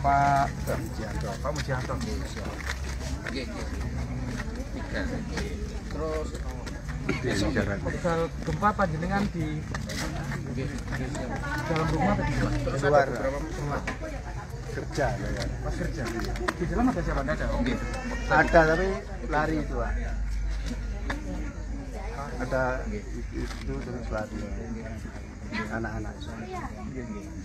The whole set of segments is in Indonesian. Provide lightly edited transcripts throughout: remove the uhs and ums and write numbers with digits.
Pak Mujianto. Terus gempa panjenengan di dalam rumah atau di luar? Di luar. Kerja ya. Pas kerja. Di dalam ada siapa? Ada? Oke. Ada tapi lari itu, Pak. Ada itu terus lari. Anak-anak.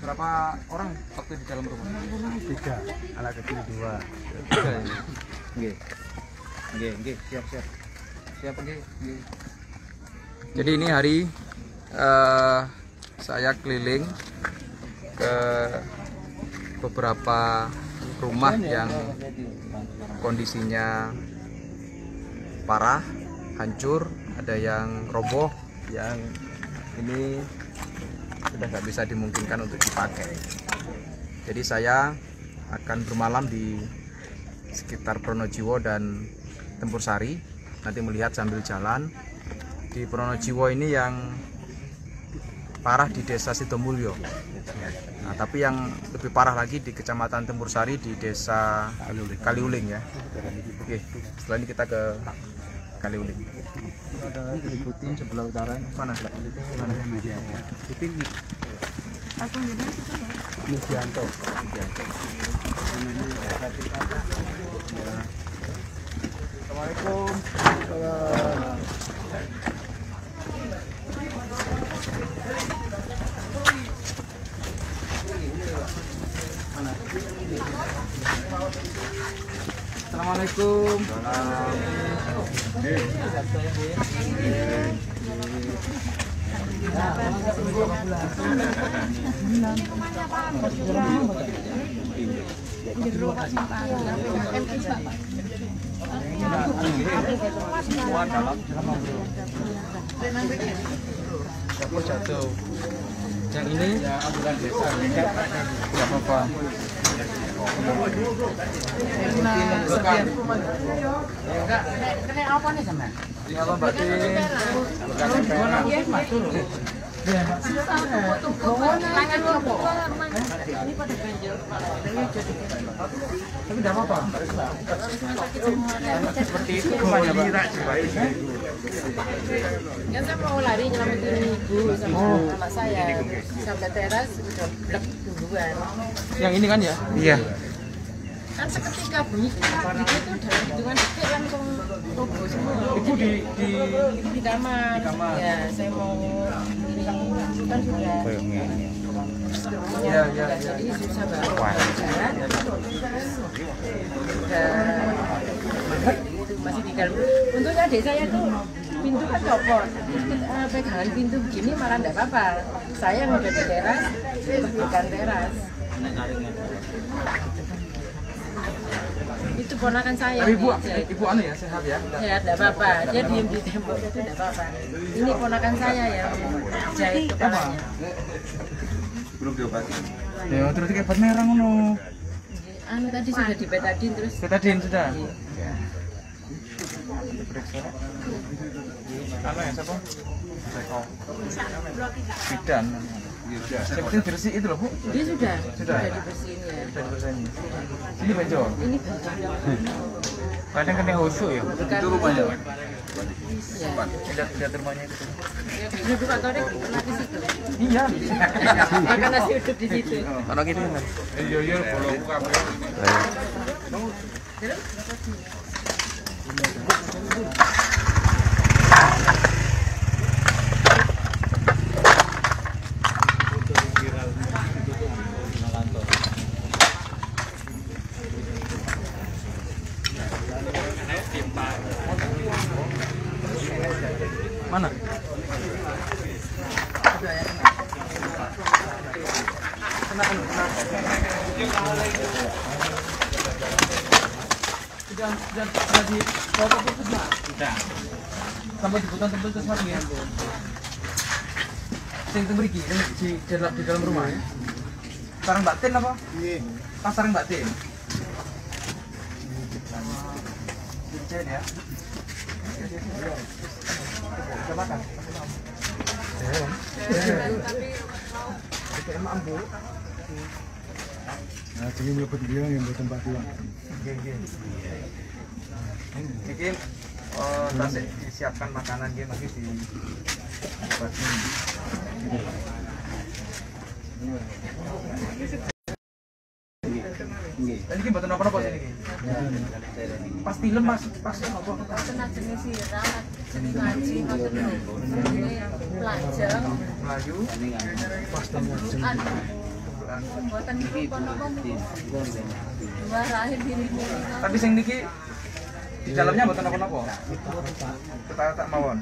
Berapa orang waktu di dalam rumah? 3, anak kecil 2. Nggih, siap. Siap nggih. Jadi ini hari saya keliling ke beberapa rumah yang kondisinya parah, hancur, ada yang roboh, yang ini sudah nggak bisa dimungkinkan untuk dipakai. Jadi saya akan bermalam di sekitar Pronojiwo dan Tempur Sari, nanti melihat sambil jalan. Di Pronojiwo ini yang parah di Desa Sidomulyo. Nah, tapi yang lebih parah lagi di Kecamatan Tempur Sari di Desa Kaliuling ya. Oke, setelah ini kita ke Kaliuling. Ada diikutin sebelah utara. Mana? Aku Mujianto. Assalamualaikum. Assalamualaikum. Jatuh. Yang ini ya ambulan desa. Enggak apa-apa. Kena apa nih sama? Ini apa Mbak Tin? Tapi tidak apa-apa. Seperti itu rumahnya Pak. Ya saya mau lari nyelamatin ibu sama anak saya. Sampai teras udah blek duluan. Yang ini kan ya? Iya. Kan seketika bunyi itu dalam hitungan detik langsung roboh semua. Ibu di kamar. Ya saya mau ini kan sudah. Ya. Jadi susah banget jalan. Itu masih di dalam. Untungnya adik saya tuh pintu kan copot. Pegangan pintu begini malah enggak apa-apa. Saya yang udah di teras, pegang teras. Itu ponakan saya. Tapi ibu anu ya sehat ya? Ya enggak apa-apa. Dia diem di tembok itu enggak apa-apa. Ini ponakan saya yang jahit kepalanya. Belum diobati. Ya terus kayak merah ngono. Anu tadi sudah di betadin terus. Betadin sudah. Anu ya siapa? Seko. Bidan. Yang penting bersih itu loh Bu. Dia sudah Sudah dibersihin ya. dibersihin. Sini Benjo. Ini banjir. Kadang kena husuk ya. Itu rumahnya, Pak. Ya. Lihat rumahnya itu. Ini bukan korek pernah di situ. Iya. Makan nasi uduk di situ. Ono kene kan. Iya, bolong kabeh. Mana? Sudah di foto putusnya? Sudah. Sampai dibutuhkan tempat itu lagi ya? Sing tembriki di dalam rumah ya? Sarang Mbak Tin apa? Iya. Pasar Mbak Tin? Dirjen ya? Sudah makan? Nah, jadi mlebet dia yang mboten Pak Tuan. Iki tasik disiapkan makanan nggih mangke di bagi. Ini mboten apa-apa niki. Pas film Mas, pas apa? Kena jenis sirat, jenis ngaji, pelajar, Melayu. Pas tengah jam. buatan kono-kono dua rahim diri. Tapi sing niki di dalamnya mboten apa-apa. Tak mawon.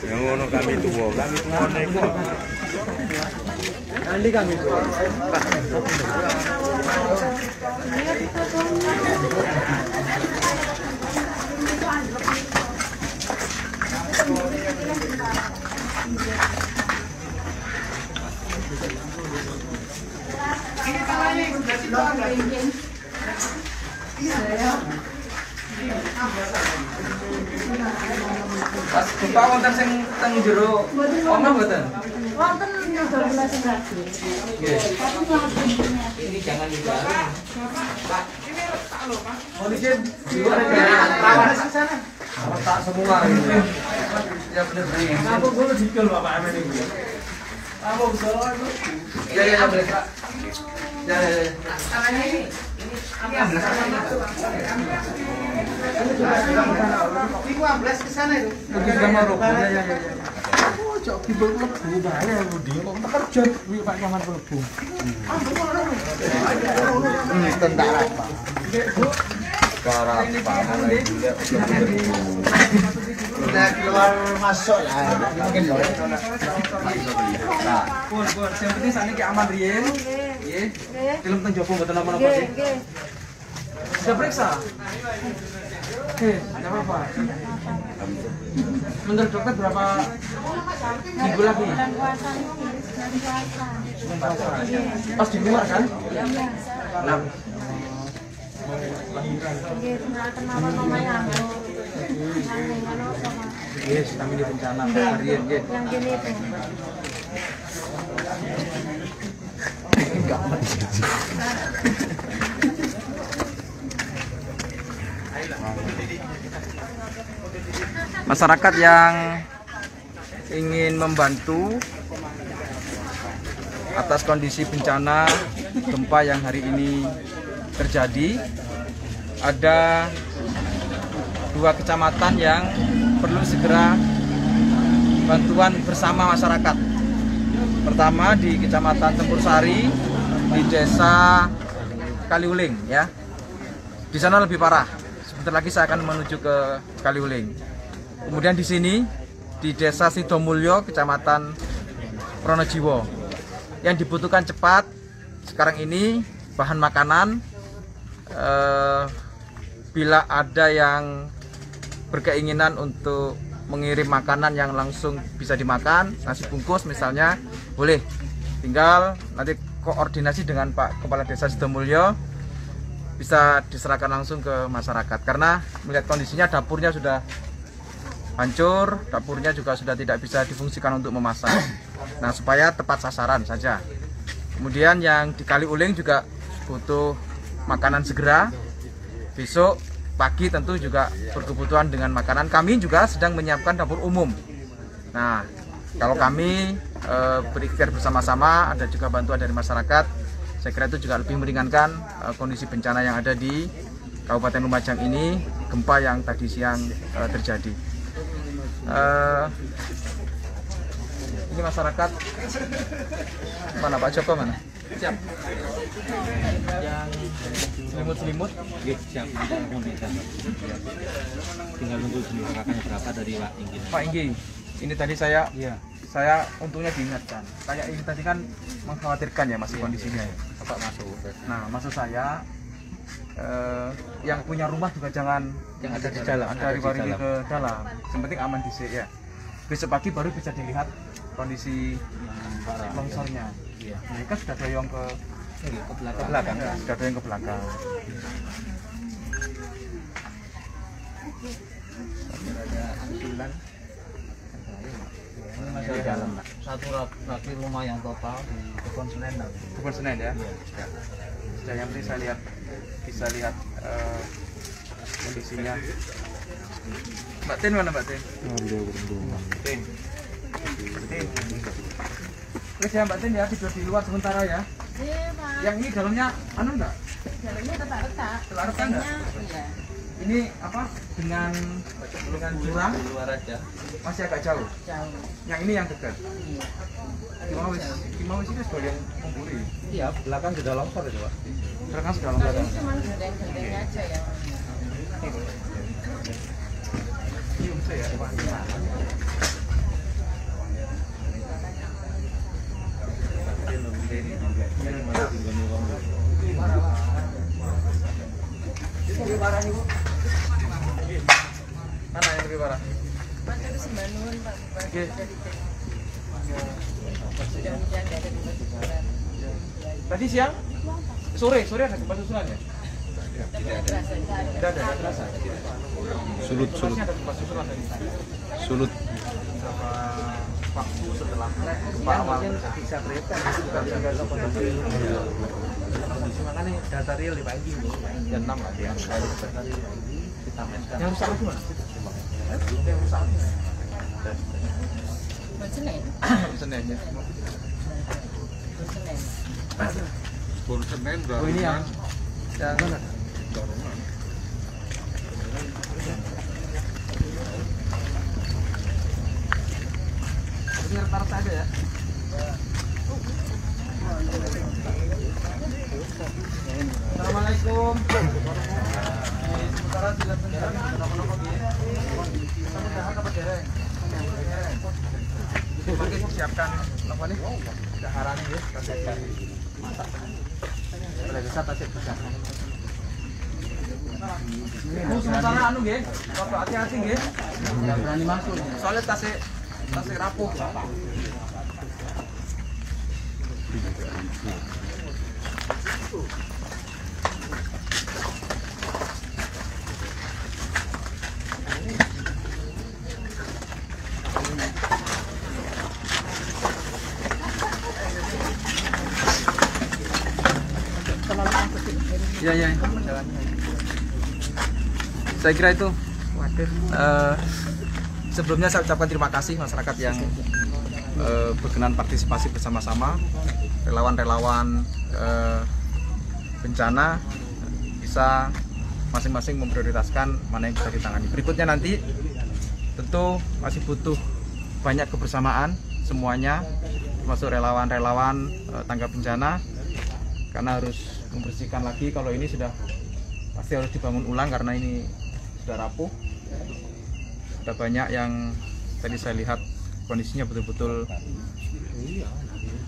Yang ngono kami tuwa niku. Nanti kami tuh. Pas gempa wonten sing teng jero omah mboten? Wonten 12 lagi. Ini jangan dibaring. Pak, ini tak lho, Pak. Polisi di luar aja. Tak semua gitu. Ya bener bener. Aku dulu dikil Bapak Amin iku. Apa betul itu? Ya boleh, Pak. Ya. Tangannya ini amblas ke sana itu. Sudah mau roboh. Ya. Oh, cok kibul mlebu bae lho dia kok terjun kuwi Pak Kamar mlebu. Tentara Pak. Para Pak udah keluar masuk lah. Mungkin boleh. Pun, yang penting sakniki aman riyen. Nggih. Film teng Jopo mboten napa-napa sih. Nggih. Sudah periksa? Oke, enggak apa-apa. Menurut dokter berapa minggu lagi? Pas di luar kan? Nah, yes, kami di bencana harian, nggih. Yang gini itu. Masyarakat yang ingin membantu atas kondisi bencana gempa yang hari ini terjadi, ada 2 kecamatan yang perlu segera bantuan bersama masyarakat. Pertama di Kecamatan Tempur Sari, di Desa Kaliuling ya. Di sana lebih parah. Sebentar lagi saya akan menuju ke Kaliuling. Kemudian di sini di Desa Sidomulyo, Kecamatan Pronojiwo. Yang dibutuhkan cepat sekarang ini bahan makanan. Bila ada yang berkeinginan untuk mengirim makanan yang langsung bisa dimakan, nasi bungkus misalnya, boleh. Tinggal nanti koordinasi dengan Pak Kepala Desa Sidomulyo, bisa diserahkan langsung ke masyarakat. Karena melihat kondisinya dapurnya sudah hancur, dapurnya juga sudah tidak bisa difungsikan untuk memasak. Nah, supaya tepat sasaran saja. Kemudian yang di Kaliuling juga butuh makanan segera. Besok pagi tentu juga berkebutuhan dengan makanan. Kami juga sedang menyiapkan dapur umum. Nah, kalau kami berikhtiar bersama-sama, ada juga bantuan dari masyarakat, saya kira itu juga lebih meringankan kondisi bencana yang ada di Kabupaten Lumajang ini, gempa yang tadi siang terjadi. Ini masyarakat mana, Pak Joko mana? Siap. Yang selimut-selimut? Siap. Tinggal nunggu jumlah berapa dari Pak Inggi. Pak Inggi, ini tadi saya untungnya diingatkan. Kayak ini tadi kan mengkhawatirkan ya masih kondisinya ya. Bapak masuk. Nah, maksud saya yang punya rumah juga jangan Yang ada di dalam. dari ke dalam. Yang penting aman di sini ya. Besok pagi baru bisa dilihat kondisi longsornya. Iya. Mereka sudah doyong ke Ke belakang. sudah doyong ke belakang. Ada susulan. Masih Di dalam, Pak. satu raki rumah yang total di Kebon Senen. Kebun Senen ya. Ya. Sudah, yang penting saya lihat, bisa lihat kondisinya. Mbak Tin mana Mbak Tin? Tin. Tin. Wes ya Mbak Tin ya, tidur di luar sementara ya. Iya, Pak. Yang ini dalamnya anu enggak? Jalannya tetap retak. Tetap retak enggak? Iya. Ini apa? Dengan jurang Di luar aja. masih agak jauh. Jauh. Yang ini yang dekat. Iya. Gimana wis itu sebagai yang memburi. Iya, belakang sudah longsor itu, Pak. Belakang segala Kalau macam. ini cuma genteng-gentengnya aja ya. Cium saya. Lebih parah nih Bu. Mana yang lebih parah? Pak itu Sembanun, Pak. Oke. Sudah hujan dari susulan. Tadi siang? Sore ada gempa susulan ya? Tidak terasa. Tidak ada terasa. Sulut. Masih ada gempa susulan tadi. Sulut. Beberapa waktu setelah gempa awal. Bisa berita. Kondisi makanya data real di pagi jam 6 lah dia. Yang rusak itu mana? Yang rusak. Senin. Senin ya. Senin. Baru Senin Oh ini yang mana? Ini rata-rata aja ya. Assalamualaikum. Sementara tidak benar. Pakai siapkan apa nih? Daharan ya, masak. Boleh bisa tasik bisa. Sementara anu nggih, Bapak hati-hati nggih. Enggak berani masuk. Soalnya tasik rapuh. Iya. Saya kira itu. Sebelumnya saya ucapkan terima kasih masyarakat yang berkenan partisipasi bersama-sama, relawan-relawan bencana bisa masing-masing memprioritaskan mana yang bisa ditangani. Berikutnya nanti tentu masih butuh banyak kebersamaan semuanya, termasuk relawan-relawan tanggap bencana, karena harus membersihkan lagi. Kalau ini sudah pasti harus dibangun ulang karena ini sudah rapuh. Ada banyak yang tadi saya lihat kondisinya betul-betul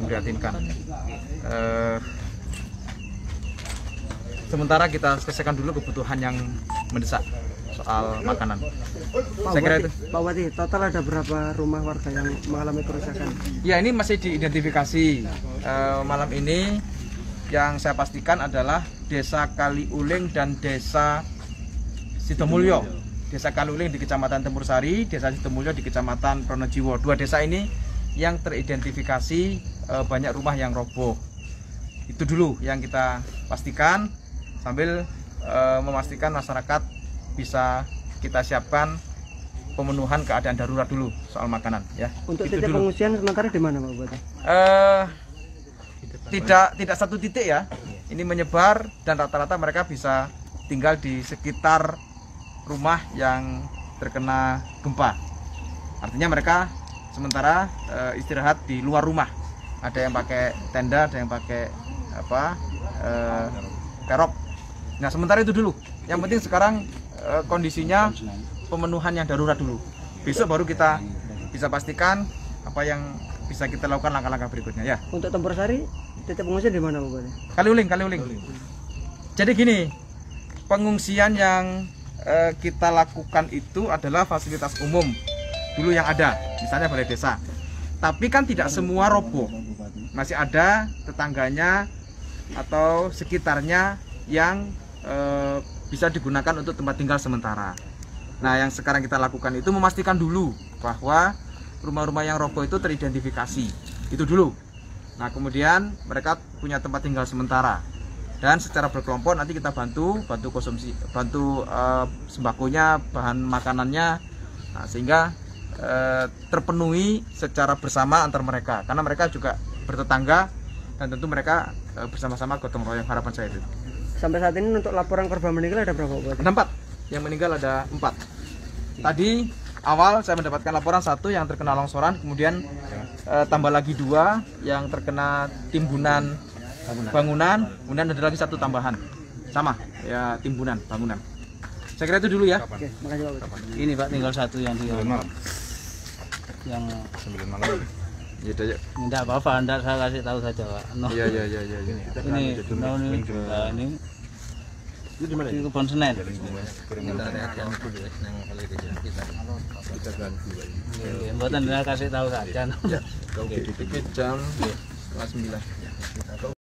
memprihatinkan. Sementara kita selesaikan dulu kebutuhan yang mendesak soal makanan. Saya kira itu. Pak Wati, total ada berapa rumah warga yang mengalami kerusakan? Ya, ini masih diidentifikasi. Malam ini yang saya pastikan adalah Desa Kaliuling dan Desa Sidomulyo. Desa Kaliuling di Kecamatan Tempur Sari, Desa Sidomulyo di Kecamatan Pronojiwo. Dua desa ini yang teridentifikasi banyak rumah yang roboh. Itu dulu yang kita pastikan, sambil memastikan masyarakat bisa kita siapkan pemenuhan keadaan darurat dulu soal makanan ya. Untuk Itu titik dulu. pengungsian sementara di mana Pak Bupati? Tidak satu titik ya. Ini menyebar dan rata-rata mereka bisa tinggal di sekitar rumah yang terkena gempa. Artinya mereka sementara istirahat di luar rumah. Ada yang pakai tenda, ada yang pakai kerok. Nah, sementara itu dulu. Yang penting sekarang kondisinya pemenuhan yang darurat dulu. Besok baru kita bisa pastikan apa yang bisa kita lakukan langkah-langkah berikutnya ya. Untuk Tempur Sari, titik pengungsian di mana Pak Bupati? Kaliuling. Jadi gini, pengungsian yang kita lakukan itu adalah fasilitas umum dulu yang ada, misalnya balai desa. Tapi kan tidak semua roboh, masih ada tetangganya atau sekitarnya yang bisa digunakan untuk tempat tinggal sementara. Nah, yang sekarang kita lakukan itu memastikan dulu bahwa rumah-rumah yang roboh itu teridentifikasi. Itu dulu. Nah, kemudian mereka punya tempat tinggal sementara. Dan secara berkelompok nanti kita bantu konsumsi, bantu sembakonya, bahan makanannya. Nah, sehingga terpenuhi secara bersama antar mereka. Karena mereka juga bertetangga dan tentu mereka bersama-sama gotong royong, harapan saya itu. Sampai saat ini untuk laporan korban meninggal ada berapa, Pak? Ada 4. Yang meninggal ada 4. Tadi awal saya mendapatkan laporan 1 yang terkena longsoran, kemudian tambah lagi 2 yang terkena timbunan bangunan, kemudian ada lagi 1 tambahan. Sama, ya timbunan bangunan. Saya kira itu dulu ya. Oke, makasih Pak. Ini Pak tinggal 1 yang di yang 9 malam. Ya, ya. tidak apa-apa, Anda saya kasih tahu saja Pak. No. Iya. Ini Itu di mana? di Kebon Senen. Mboten saya kasih tahu saja. Oke, jam setengah 9.